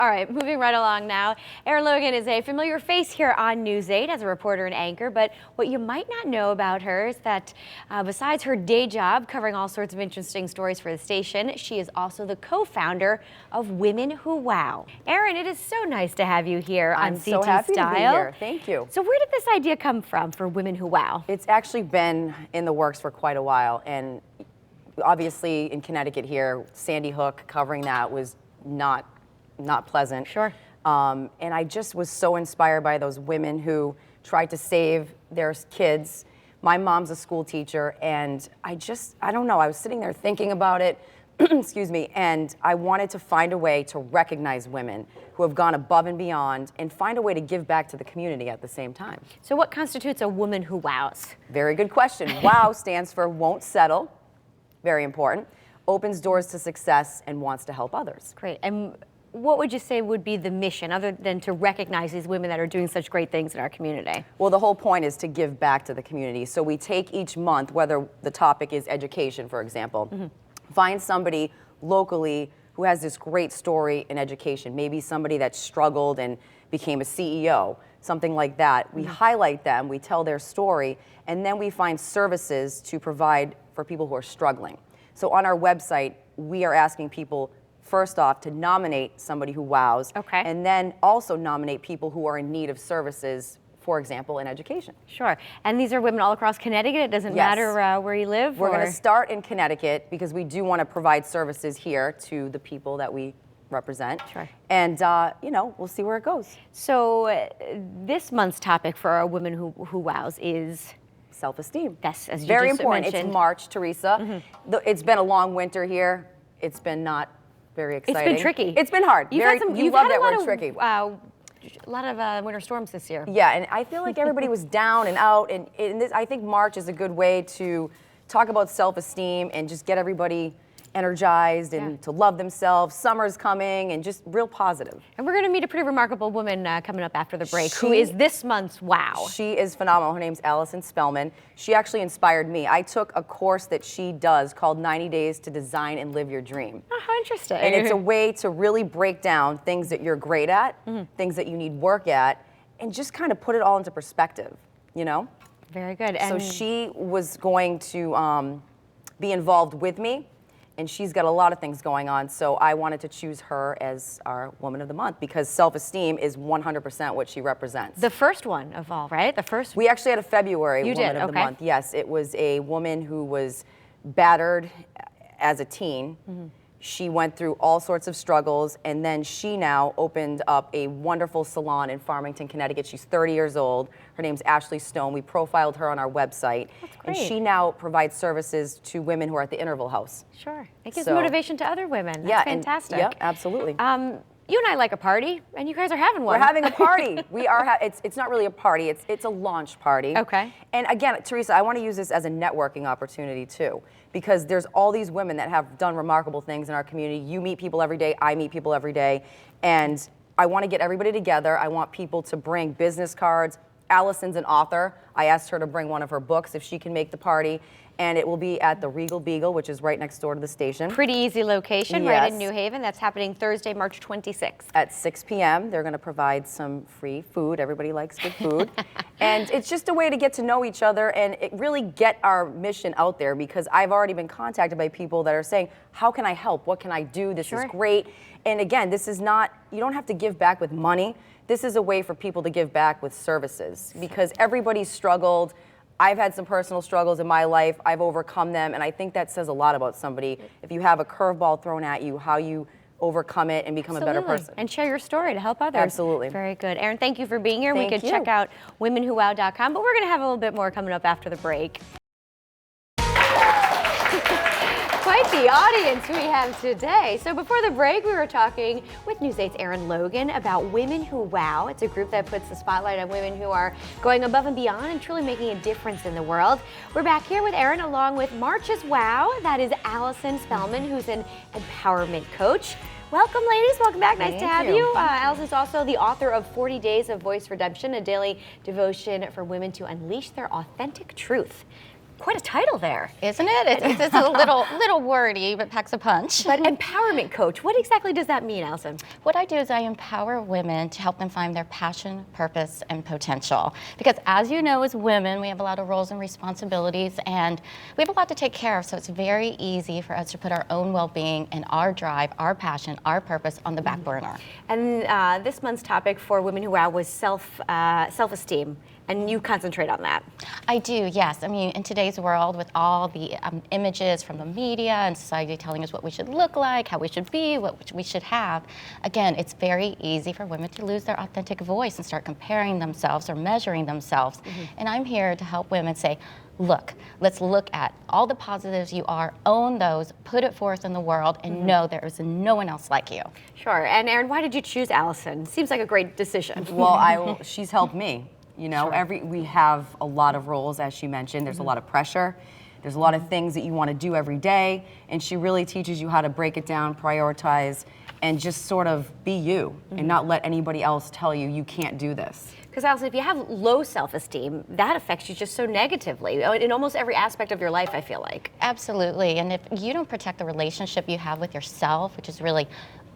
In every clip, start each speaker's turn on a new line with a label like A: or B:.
A: All right, moving right along now. Erin Logan is a familiar face here on News 8 as a reporter and anchor, but what you might not know about her is that besides her day job covering all sorts of interesting stories for the station, she is also the co-founder of Women Who Wow. Erin, it is so nice to have you here on CT
B: so happy
A: Style.
B: to be here. Thank you.
A: So where did this idea come from for Women Who Wow?
B: It's actually been in the works for quite a while, and obviously in Connecticut here, Sandy Hook, covering that was not pleasant.
A: Sure.
B: And I just was so inspired by those women who tried to save their kids. My mom's a school teacher, and I don't know, I was sitting there thinking about it, excuse me, and I wanted to find a way to recognize women who have gone above and beyond and find a way to give back to the community at the same time.
A: So what constitutes a woman who wows?
B: Very good question. WOW stands for won't settle, very important, opens doors to success, and wants to help others.
A: Great. And what would you say would be the mission, other than to recognize these women that are doing such great things in our community?
B: Well, the whole point is to give back to the community. So we take each month, whether the topic is education, for example, find somebody locally who has this great story in education, maybe somebody that struggled and became a CEO, something like that. We highlight them, we tell their story, and then we find services to provide for people who are struggling. So on our website, we are asking people first off to nominate somebody who wows, and then also nominate people who are in need of services, for example, in education.
A: Sure. And these are women all across Connecticut? It doesn't matter where you live?
B: We're going to start in Connecticut because we do want to provide services here to the people that we represent.
A: Sure.
B: And, you know, we'll see where it goes.
A: So this month's topic for our Women Who Wows is?
B: Self-esteem.
A: Yes, as you
B: very
A: just
B: important.
A: mentioned.
B: It's March, Teresa. It's been a long winter here. It's been not very exciting.
A: It's been tricky.
B: It's been hard.
A: You've
B: you love
A: had
B: that
A: a lot
B: word,
A: of,
B: tricky.
A: a lot of winter storms this year.
B: Yeah, and I feel like everybody was down and out, and I think March is a good way to talk about self-esteem and just get everybody energized and to love themselves. Summer's coming, and just real positive.
A: And we're going to meet a pretty remarkable woman coming up after the break, who is this month's wow.
B: She is phenomenal. Her name's Allyson Spellman. She actually inspired me. I took a course that she does called 90 Days to Design and Live Your Dream.
A: Oh, how interesting.
B: And it's a way to really break down things that you're great at, things that you need work at, and just kind of put it all into perspective, you know?
A: Very good.
B: So she was going to be involved with me, and she's got a lot of things going on, so I wanted to choose her as our Woman of the Month because self-esteem is 100% what she represents.
A: The first one of all, right? The first.
B: We actually had a February Woman of the
A: Okay.
B: Month. Yes, it was a woman who was battered as a teen. She went through all sorts of struggles, and then she now opened up a wonderful salon in Farmington, Connecticut. She's 30 years old. Her name's Ashley Stone. We profiled her on our website.
A: That's great.
B: And she now provides services to women who are at the interval house.
A: Sure. It gives motivation to other women. That's fantastic.
B: Yeah, absolutely.
A: You and I like a party, and you guys are having one.
B: We're having a party. We are. It's not really a party. It's a launch party.
A: Okay.
B: And again, Teresa, I want to use this as a networking opportunity too, because there's all these women that have done remarkable things in our community. You meet people every day. I meet people every day, and I want to get everybody together. I want people to bring business cards. Allyson's an author. I asked her to bring one of her books if she can make the party. And it will be at the Regal Beagle, which is right next door to the station.
A: Pretty easy location, right in New Haven. That's happening Thursday, March 26th.
B: At 6 p.m. They're going to provide some free food. Everybody likes good food. And it's just a way to get to know each other and really get our mission out there, because I've already been contacted by people that are saying, how can I help? What can I do? This is great. And again, this is not, you don't have to give back with money. This is a way for people to give back with services, because everybody's struggled. I've had some personal struggles in my life. I've overcome them, and I think that says a lot about somebody. If you have a curveball thrown at you, how you overcome it and become a better person.
A: And share your story to help others.
B: Absolutely.
A: Very good. Erin, thank you for being here.
B: Thank
A: we could
B: you.
A: check out womenwhowow.com, but we're going to have a little bit more coming up after the break. Quite the audience we have today. So before the break, we were talking with News 8's Erin Logan about Women Who Wow. It's a group that puts the spotlight on women who are going above and beyond and truly making a difference in the world. We're back here with Erin along with March's Wow. That is Allyson Spellman, who's an empowerment coach. Welcome, ladies. Welcome back. Nice to have you. Allyson's also the author of 40 Days of Voice Redemption, a daily devotion for women to unleash their authentic truth. quite a title there.
C: Isn't it? It's a little wordy, but packs a punch.
A: But empowerment coach, what exactly does that mean, Allyson?
C: What I do is I empower women to help them find their passion, purpose, and potential. Because as you know, as women, we have a lot of roles and responsibilities, and we have a lot to take care of, so it's very easy for us to put our own well-being and our drive, our passion, our purpose on the back burner.
A: And this month's topic for Women Who Wow was self-esteem. And you concentrate on that.
C: I do, yes. I mean, in today's world, with all the images from the media and society telling us what we should look like, how we should be, what we should have, again, it's very easy for women to lose their authentic voice and start comparing themselves or measuring themselves. And I'm here to help women say, look, let's look at all the positives you are, own those, put it forth in the world, and know there is no one else like you.
A: Sure. And Erin, why did you choose Allyson? Seems like a great decision.
B: Well, she's helped me. You know,
A: Sure.
B: we have a lot of roles, as she mentioned. There's a lot of pressure. There's a lot of things that you want to do every day, and she really teaches you how to break it down, prioritize, and just sort of be you, and not let anybody else tell you you can't do this.
A: Because Allyson, if you have low self-esteem, that affects you just so negatively in almost every aspect of your life, I feel like.
C: Absolutely, and if you don't protect the relationship you have with yourself, which is really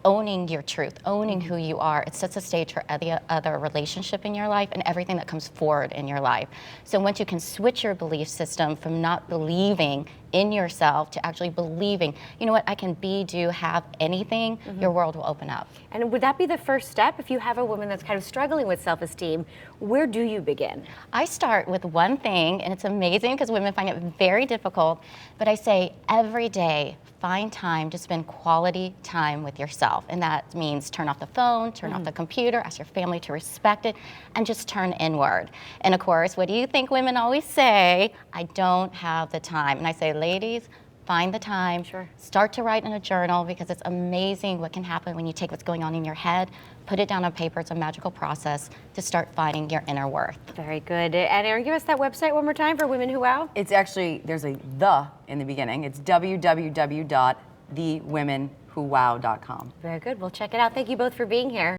C: owning your truth, owning who you are, it sets a stage for any other relationship in your life and everything that comes forward in your life. So once you can switch your belief system from not believing in yourself to actually believing, you know what, I can be, do, have anything, your world will open up.
A: And would that be the first step? If you have a woman that's kind of struggling with self-esteem, where do you begin?
C: I start with one thing, and it's amazing because women find it very difficult, but I say every day, find time to spend quality time with yourself. And that means turn off the phone, turn off the computer, ask your family to respect it, and just turn inward. And of course, what do you think women always say? I don't have the time. And I say, ladies, find the time.
A: Sure.
C: Start to write in a journal, because it's amazing what can happen when you take what's going on in your head, put it down on paper. It's a magical process to start finding your inner worth.
A: Very good. And Erin, give us that website one more time for Women Who Wow.
B: It's actually, there's a "the" in the beginning. It's www.thewomenwhowow.com.
A: Very good. We'll check it out. Thank you both for being here.